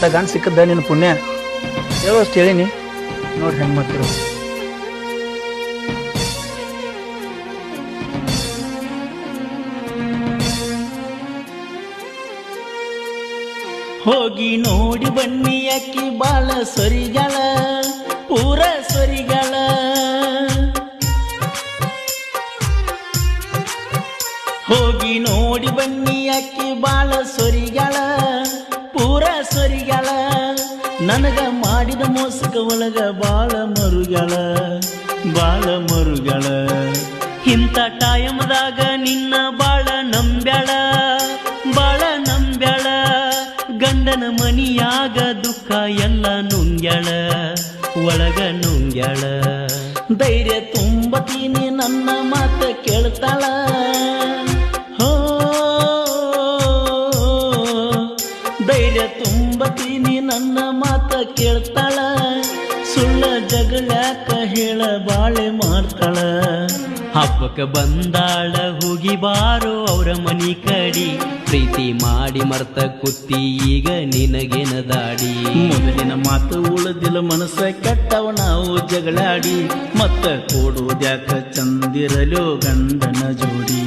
ಅಂತ ಗಂಡ ಸಿಕ್ಕದ ನಿನ್ನ ಪುಣ್ಯ. ಹೇಳೋಷ್ಟು ಹೇಳಿನಿ, ನೋಡಿ ಹೆಂಗೆ ಮಾಡ್ತಿರೋ. ಹೋಗಿ ನೋಡಿ ಬನ್ನಿ ಅಕ್ಕಿ ಬಾಳ ಸೊರಿಗಳ, ಪೂರ ಸೊರಿಗಳ. ಹೋಗಿ ನೋಡಿ ಬನ್ನಿ ಅಕ್ಕಿ ಬಾಳ ಸೊರಿಗಳ, ಪೂರ ಸೊರಿಗಳ. ನನಗ ಮಾಡಿದ ಮೋಸಕ ಒಳಗ ಬಾಳ ಮರುಗಳ, ಬಾಳ ಮರುಗಳ. ಇಂಥ ಟೈಮ್ದಾಗ ನಿನ್ನ ಬಾಳ ನಂಬ್ಯಾಳ, ಬಾಳ ನಂಬ್ಯಾಳ. ಗಂಡನ ಮನಿಯಾಗ ದುಃಖ ಎಲ್ಲ ನುಂಗ್ಯಾಳ, ಒಳಗ ನುಂಗ್ಯಾಳ. ಧೈರ್ಯ ತುಂಬತೀನಿ ನನ್ನ ಮಾತ ಕೇಳ್ತಾಳ. ಹೋ ಧೈರ್ಯ ತುಂಬತೀನಿ ನನ್ನ ಮಾತ ಕೇಳ್ತಾಳ. ಸುಳ್ಳ ಜಗಳಾಕ ಹೇಳ ಬಾಳೆ ಮಾಡ್ತಾಳ. ಹಬ್ಬಕ್ಕೆ ಬಂದಾಳ ಹೋಗಿ ಬಾರೋ ಅವರ ಮನಿ ಕಡಿ. ಪ್ರೀತಿ ಮಾಡಿ ಮರ್ತ ಕುತ್ತಿ ಈಗ ನಿನಗೇನ ದಾಡಿ. ಮೊದಲಿನ ಮಾತು ಉಳಿದಿಲ್ಲ ಮನಸ್ಸ ಕೆಟ್ಟವ ನಾವು ಜಗಳಾಡಿ. ಮತ್ತ ಕೂಡುವುದ್ಯಾಕ ಚಂದಿರಲೋ ಗಂಡನ ಜೋಡಿ.